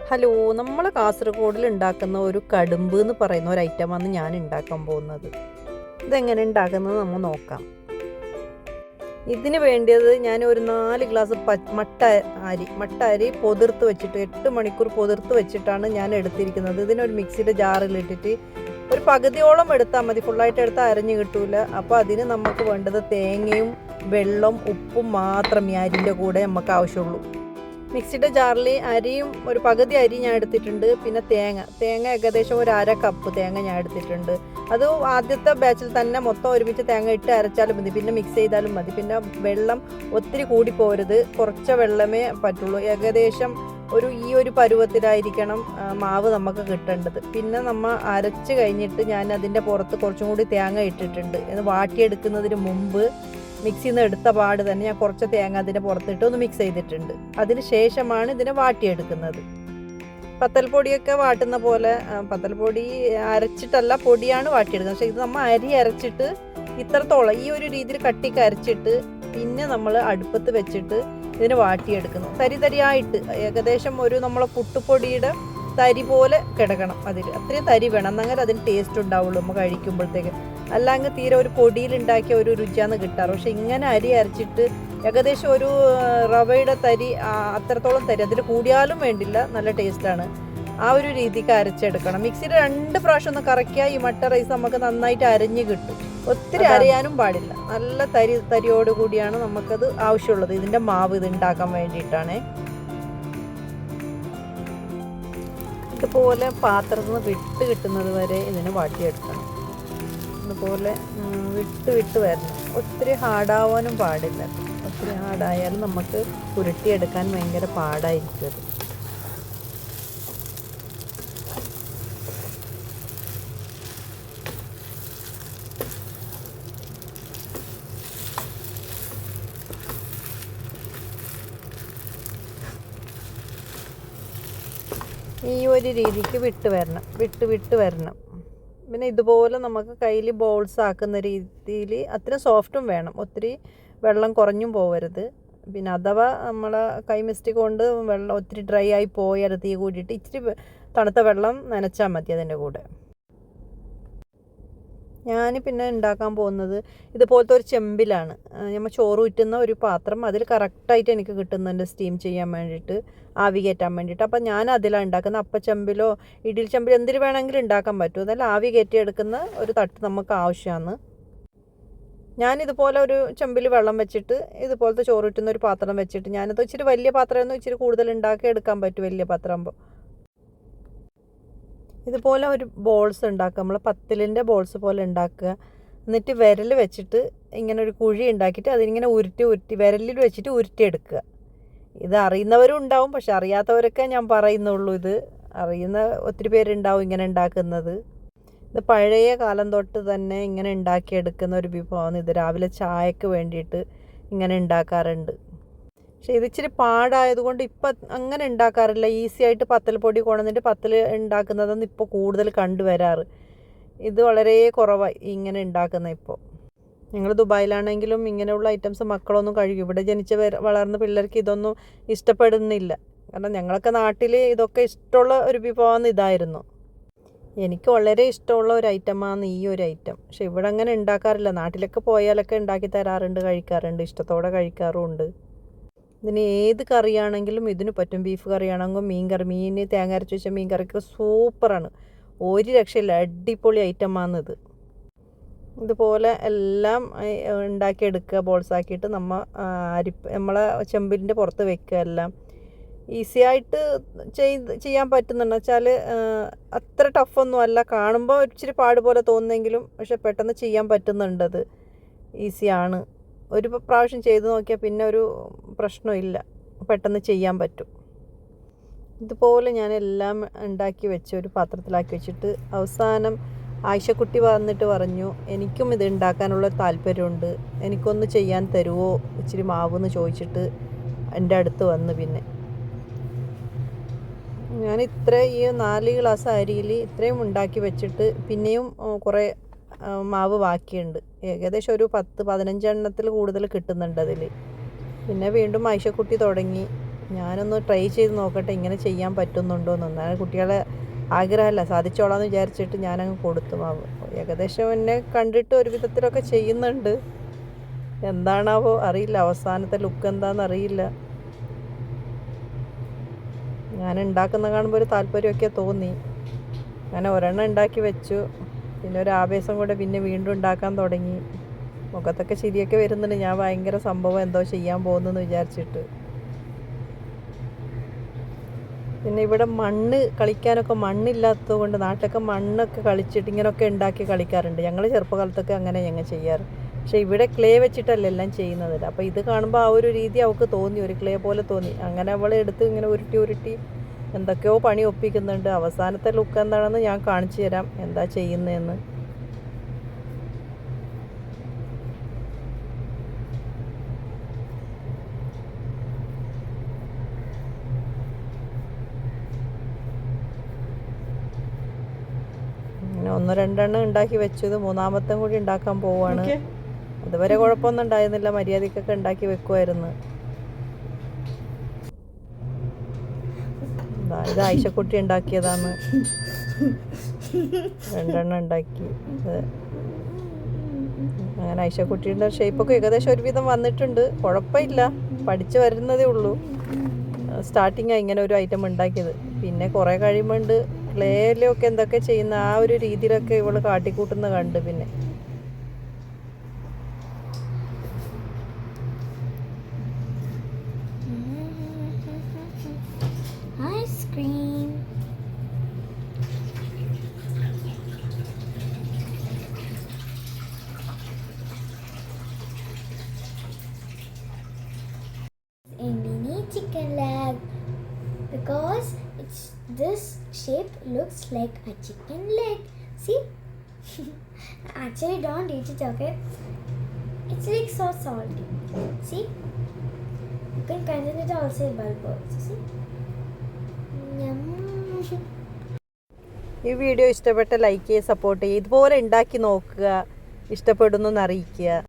Hello, നമ്മൾ കാസർഗോഡിൽ ഉണ്ടാക്കുന്ന ഒരു കടുമ്പ് എന്ന് പറയുന്ന ഒരു ഐറ്റമാണ് ഞാൻ ഉണ്ടാക്കാൻ പോകുന്നത്. ഇതെങ്ങനെ ഉണ്ടാക്കുന്നത് നമ്മൾ നോക്കാം. ഇതിന് വേണ്ടിയത് ഞാൻ ഒരു 4 ഗ്ലാസ് മട്ട അരി പൊതിർത്ത് വെച്ചിട്ട് 8 മണിക്കൂർ പൊതിർത്ത് വെച്ചിട്ടാണ് ഞാൻ എടുത്തിരിക്കുന്നത്. ഇതിനൊരു മിക്സിയുടെ ജാറിലിട്ടിട്ട് ഒരു പകുതിയോളം എടുത്താൽ മതി, ഫുള്ളായിട്ട് എടുത്താൽ അരഞ്ഞു കിട്ടൂല. അപ്പോൾ അതിന് നമുക്ക് വേണ്ടത് തേങ്ങയും വെള്ളം ഉപ്പും മാത്രം ഈ അരിൻ്റെ കൂടെ നമുക്ക് ആവശ്യമുള്ളൂ. മിക്സിയുടെ ജാറിൽ അരിയും ഒരു പകുതി അരി ഞാൻ എടുത്തിട്ടുണ്ട്. പിന്നെ തേങ്ങ ഏകദേശം ഒരു 1/2 കപ്പ് തേങ്ങ ഞാൻ എടുത്തിട്ടുണ്ട്. അത് ആദ്യത്തെ ബാച്ചിൽ തന്നെ മൊത്തം ഒരുമിച്ച് തേങ്ങ ഇട്ട് അരച്ചാലും മതി, പിന്നെ മിക്സ് ചെയ്താലും മതി. പിന്നെ വെള്ളം ഒത്തിരി കൂടി പോരുത്, കുറച്ച് വെള്ളമേ പറ്റുള്ളൂ. ഏകദേശം ഈ ഒരു പരുവത്തിലായിരിക്കണം മാവ് നമുക്ക് കിട്ടേണ്ടത്. പിന്നെ നമ്മൾ അരച്ച് കഴിഞ്ഞിട്ട് ഞാൻ അതിൻ്റെ പുറത്ത് കുറച്ചും കൂടി തേങ്ങ ഇട്ടിട്ടുണ്ട്. ഇത് വാട്ടിയെടുക്കുന്നതിന് മുമ്പ് മിക്സിയിൽ നിന്ന് എടുത്ത പാട് തന്നെ ഞാൻ കുറച്ച് തേങ്ങ അതിൻ്റെ പുറത്തിട്ട് ഒന്ന് മിക്സ് ചെയ്തിട്ടുണ്ട്. അതിന് ശേഷമാണ് ഇതിനെ വാട്ടിയെടുക്കുന്നത്. പത്തൽപ്പൊടിയൊക്കെ വാട്ടുന്ന പോലെ പത്തൽപ്പൊടി അരച്ചിട്ടല്ല, പൊടിയാണ് വാട്ടിയെടുക്കുന്നത്. പക്ഷേ ഇത് നമ്മൾ അരി അരച്ചിട്ട് ഇത്രത്തോളം ഈ ഒരു രീതിയിൽ കട്ടിക്ക് അരച്ചിട്ട് പിന്നെ നമ്മൾ അടുപ്പത്ത് വെച്ചിട്ട് ഇതിനെ വാട്ടിയെടുക്കുന്നു. തരിയായിട്ട് ഏകദേശം ഒരു നമ്മളെ പുട്ടുപൊടിയുടെ തരി പോലെ കിടക്കണം. അത്രയും തരി വേണം, എന്നങ്ങനെ അതിന് ടേസ്റ്റ് ഉണ്ടാവുള്ളൂ നമ്മൾ കഴിക്കുമ്പോഴത്തേക്ക്. അല്ലെങ്കിൽ തീരെ ഒരു പൊടിയിലുണ്ടാക്കിയ ഒരു രുചിയാണ് കിട്ടാറ്. പക്ഷെ ഇങ്ങനെ അരി അരച്ചിട്ട് ഏകദേശം ഒരു റവയുടെ തരി അത്രത്തോളം തരി, അതിൽ കൂടിയാലും വേണ്ടില്ല, നല്ല ടേസ്റ്റാണ്. ആ ഒരു രീതിക്ക് അരച്ചെടുക്കണം. മിക്സിയിൽ 2 പ്രാവശ്യം ഒന്ന് കറക്കിയാൽ ഈ മട്ട റൈസ് നമുക്ക് നന്നായിട്ട് അരഞ്ഞ് കിട്ടും. ഒത്തിരി അരയാനും പാടില്ല, നല്ല തരിയോട് കൂടിയാണ് നമുക്കത് ആവശ്യമുള്ളത്. ഇതിൻ്റെ മാവ് ഇത് ഉണ്ടാക്കാൻ വേണ്ടിയിട്ടാണ്. ഇതുപോലെ പാത്രത്തിൽ നിന്ന് വിട്ട് കിട്ടുന്നത് വരെ ഇതിന് വാട്ടിയെടുക്കണം. ഇതുപോലെ വിട്ട് വരണം. ഒത്തിരി ഹാർഡാവാനും പാടില്ല. ഒത്തിരി ഹാർഡായാലും നമുക്ക് ഉരുട്ടിയെടുക്കാൻ ഭയങ്കര പാടായിരിക്കും അത്. ഈ ഒരു രീതിക്ക് വിട്ട് വരണം. പിന്നെ ഇതുപോലെ നമുക്ക് കയ്യിൽ ബോൾസ് ആക്കുന്ന രീതിയിൽ അത്ര സോഫ്റ്റും വേണം, ഒത്തിരി വെള്ളം കുറഞ്ഞും പോകരുത്. പിന്നെ അഥവാ നമ്മളെ കൈ മിസ്റ്റേക്ക് കൊണ്ട് വെള്ളം ഒത്തിരി ഡ്രൈ ആയി പോയാൽ തീ കൂടിയിട്ട് ഇച്ചിരി തണുത്ത വെള്ളം നനച്ചാൽ മതി അതിൻ്റെ കൂടെ. ഞാൻ പിന്നെ ഉണ്ടാക്കാൻ പോകുന്നത് ഇതുപോലത്തെ ഒരു ചെമ്പിലാണ്. നമ്മൾ ചോറ് ഊറ്റുന്ന ഒരു പാത്രം, അതിൽ കറക്റ്റായിട്ട് എനിക്ക് കിട്ടുന്നുണ്ട് സ്റ്റീം ചെയ്യാൻ വേണ്ടിയിട്ട്, ആവി കയറ്റാൻ വേണ്ടിയിട്ട്. അപ്പം ഞാൻ അതിലാണ് ഉണ്ടാക്കുന്നത്. അപ്പച്ചെമ്പിലോ ഇഡ്ഡലി ചെമ്പിലോ എന്തിൽ വേണമെങ്കിലും ഉണ്ടാക്കാൻ പറ്റും. എന്നാലും ആവി കയറ്റിയെടുക്കുന്ന ഒരു തട്ട് നമുക്ക് ആവശ്യമാണ്. ഞാനിതുപോലെ ഒരു ചെമ്പിൽ വെള്ളം വെച്ചിട്ട് ഇതുപോലത്തെ ചോറ് ഊറ്റുന്ന ഒരു പാത്രം വെച്ചിട്ട്, ഞാനത് ഇച്ചിരി വലിയ പാത്രമൊന്നും ഇച്ചിരി കൂടുതൽ ഉണ്ടാക്കി എടുക്കാൻ പറ്റും വലിയ പാത്രമാകുമ്പോൾ. ഇതുപോലെ ഒരു ബോൾസ് ഉണ്ടാക്കുക, നമ്മൾ പത്തലിൻ്റെ ബോൾസ് പോലെ ഉണ്ടാക്കുക. എന്നിട്ട് വിരൽ വെച്ചിട്ട് ഇങ്ങനെ ഒരു കുഴി ഉണ്ടാക്കിയിട്ട് അതിനിങ്ങനെ ഉരുട്ടി വിരലിൽ വെച്ചിട്ട് ഉരുട്ടിയെടുക്കുക. ഇത് അറിയുന്നവരും ഉണ്ടാവും, പക്ഷെ അറിയാത്തവരൊക്കെ ഞാൻ പറയുന്നുള്ളൂ. ഇത് അറിയുന്ന ഒത്തിരി പേരുണ്ടാവും ഇങ്ങനെ ഉണ്ടാക്കുന്നത്. ഇത് പഴയ കാലം തൊട്ട് തന്നെ ഇങ്ങനെ ഉണ്ടാക്കിയെടുക്കുന്ന ഒരു വിഭവമാണ്. ഇത് രാവിലെ ചായക്ക് വേണ്ടിയിട്ട് ഇങ്ങനെ ഉണ്ടാക്കാറുണ്ട്. പക്ഷേ ഇതിച്ചിരി പാടായതുകൊണ്ട് ഇപ്പം അങ്ങനെ ഉണ്ടാക്കാറില്ല. ഈസി ആയിട്ട് പത്തൽപ്പൊടി കൊണ്ടുവന്നിട്ട് പത്തൽ ഉണ്ടാക്കുന്നതെന്ന് ഇപ്പോൾ കൂടുതൽ കണ്ടുവരാറ്. ഇത് വളരെ കുറവായി ഇങ്ങനെ ഉണ്ടാക്കുന്ന. ഇപ്പോൾ ഞങ്ങൾ ദുബായിലാണെങ്കിലും ഇങ്ങനെയുള്ള ഐറ്റംസ് മക്കളൊന്നും കഴിക്കും. ഇവിടെ ജനിച്ച് വളർന്ന പിള്ളേർക്ക് ഇതൊന്നും ഇഷ്ടപ്പെടുന്നില്ല. കാരണം ഞങ്ങളൊക്കെ നാട്ടിൽ ഇതൊക്കെ ഇഷ്ടമുള്ള ഒരു വിഭവമാണ് ഇതായിരുന്നു. എനിക്ക് വളരെ ഇഷ്ടമുള്ള ഒരു ഐറ്റമാണ് ഈ ഒരു ഐറ്റം. പക്ഷെ ഇവിടെ അങ്ങനെ ഉണ്ടാക്കാറില്ല. നാട്ടിലൊക്കെ പോയാലൊക്കെ ഉണ്ടാക്കി തരാറുണ്ട്, കഴിക്കാറുണ്ട്, ഇഷ്ടത്തോടെ കഴിക്കാറുമുണ്ട്. ഇതിന് ഏത് കറിയാണെങ്കിലും ഇതിന് പറ്റും. ബീഫ് കറിയാണെങ്കിൽ മീൻ തേങ്ങ അരച്ച് വെച്ച മീൻ കറിക്ക് സൂപ്പറാണ്, ഒരു രക്ഷയില്ല, അടിപൊളി ഐറ്റമാണിത്. ഇതുപോലെ എല്ലാം ഉണ്ടാക്കിയെടുക്കുക, ബോൾസാക്കിയിട്ട് നമ്മളെ ചെമ്പിൻ്റെ പുറത്ത് വെക്കുക. എല്ലാം ഈസി ആയിട്ട് ചെയ്യാൻ പറ്റുന്നുണ്ട് വെച്ചാൽ അത്ര ടഫൊന്നും അല്ല. കാണുമ്പോൾ ഇച്ചിരി പാട് പോലെ തോന്നുന്നെങ്കിലും പക്ഷെ പെട്ടെന്ന് ചെയ്യാൻ പറ്റുന്നുണ്ടത്, ഈസിയാണ്. ഒരു പ്രാവശ്യം ചെയ്ത് നോക്കിയാൽ പിന്നെ ഒരു പ്രശ്നമില്ല, പെട്ടെന്ന് ചെയ്യാൻ പറ്റും. ഇതുപോലെ ഞാൻ എല്ലാം ഉണ്ടാക്കി വെച്ച് ഒരു പാത്രത്തിലാക്കി വെച്ചിട്ട് അവസാനം ആയിഷക്കുട്ടി വന്നിട്ട് പറഞ്ഞു, എനിക്കും ഇത് ഉണ്ടാക്കാനുള്ള താല്പര്യമുണ്ട്, എനിക്കൊന്ന് ചെയ്യാൻ തരുമോ ഇച്ചിരി മാവെന്ന് ചോദിച്ചിട്ട് എൻ്റെ അടുത്ത് വന്ന്. പിന്നെ ഞാൻ ഈ 4 ഗ്ലാസ് അരിയിൽ ഇത്രയും ഉണ്ടാക്കി വെച്ചിട്ട് പിന്നെയും കുറേ മാവ് ബാക്കിയുണ്ട്. ഏകദേശം ഒരു 10-15 എണ്ണത്തിൽ കൂടുതൽ കിട്ടുന്നുണ്ട് അതിൽ. പിന്നെ വീണ്ടും ആയിഷക്കുട്ടി തുടങ്ങി ഞാനൊന്ന് ട്രൈ ചെയ്ത് നോക്കട്ടെ ഇങ്ങനെ ചെയ്യാൻ പറ്റുന്നുണ്ടോ എന്ന്. കുട്ടികളെ ആഗ്രഹമല്ല, സാധിച്ചോളാന്ന് വിചാരിച്ചിട്ട് ഞാനങ്ങ് കൊടുത്തു മാവ്. ഏകദേശം എന്നെ കണ്ടിട്ട് ഒരു വിധത്തിലൊക്കെ ചെയ്യുന്നുണ്ട്. എന്താണാവോ അറിയില്ല, അവസാനത്തെ ലുക്ക് എന്താണെന്ന് അറിയില്ല. ഞാൻ ഉണ്ടാക്കുന്ന കാണുമ്പോൾ ഒരു താല്പര്യമൊക്കെ തോന്നി. അങ്ങനെ ഒരെണ്ണം ഉണ്ടാക്കി വെച്ചു. പിന്നെ ഒരു ആവേശം കൂടെ പിന്നെ വീണ്ടും ഉണ്ടാക്കാൻ തുടങ്ങി. മുഖത്തൊക്കെ ചിരിയൊക്കെ വരുന്നുണ്ട്. ഞാൻ ഭയങ്കര സംഭവം എന്തോ ചെയ്യാൻ പോകുന്നെന്ന് വിചാരിച്ചിട്ട്. പിന്നെ ഇവിടെ മണ്ണ് കളിക്കാനൊക്കെ മണ്ണില്ലാത്തത് കൊണ്ട് നാട്ടിലൊക്കെ മണ്ണൊക്കെ കളിച്ചിട്ട് ഇങ്ങനെയൊക്കെ ഉണ്ടാക്കി കളിക്കാറുണ്ട്. ഞങ്ങൾ ചെറുപ്പകാലത്തൊക്കെ അങ്ങനെ ഞങ്ങൾ ചെയ്യാറ്. പക്ഷേ ഇവിടെ ക്ലേ വെച്ചിട്ടല്ല എല്ലാം ചെയ്യുന്നത്. അപ്പോൾ ഇത് കാണുമ്പോൾ ആ ഒരു രീതി അവൾക്ക് തോന്നി, ഒരു ക്ലേ പോലെ തോന്നി. അങ്ങനെ അവൾ എടുത്ത് ഇങ്ങനെ ഉരുട്ടി എന്തൊക്കെയോ പണി ഒപ്പിക്കുന്നുണ്ട്. അവസാനത്തെ ലുക്ക് എന്താണെന്ന് ഞാൻ കാണിച്ചു തരാം, എന്താ ചെയ്യുന്നതെന്ന്. ഒന്ന് രണ്ടെണ്ണം ഉണ്ടാക്കി വെച്ചത്, മൂന്നാമത്തെ കൂടി ഉണ്ടാക്കാൻ പോവാണ്. അതുവരെ കുഴപ്പമൊന്നും ഉണ്ടായിരുന്നില്ല, മര്യാദക്കൊക്കെ ഉണ്ടാക്കി വെക്കുമായിരുന്നു. ഇത് ആയിഷക്കുട്ടി ഉണ്ടാക്കിയതാണ്. രണ്ടെണ്ണം ഉണ്ടാക്കി. അങ്ങനെ ആയിഷക്കുട്ടിയുടെ ഷേപ്പൊക്കെ ഏകദേശം ഒരുവിധം വന്നിട്ടുണ്ട്. കുഴപ്പമില്ല, പഠിച്ചു വരുന്നതേ ഉള്ളൂ. സ്റ്റാർട്ടിങ്ങാണ് ഇങ്ങനെ ഒരു ഐറ്റം ഉണ്ടാക്കിയത്. പിന്നെ കുറേ കഴിയുമ്പോൾ ക്ലേയിലൊക്കെ എന്തൊക്കെ ചെയ്യുന്ന ആ ഒരു രീതിയിലൊക്കെ ഇവൾ കാട്ടിക്കൂട്ടുന്ന കണ്ട്. പിന്നെ ice cream a mini chicken leg because this shape looks like a chicken leg. See? Actually, don't eat it, okay? It's like so salty. See? You can consider it also a bulb also. See? Yum. ഈ video ഇഷ്ടപ്പെട്ട like ചെയ്യുക, support ചെയ്യുക. ഇതുപോലെ ഉണ്ടാക്കി നോക്കുക, ഇഷ്ടപ്പെടുന്നു എന്ന് അറിയിക്കുക.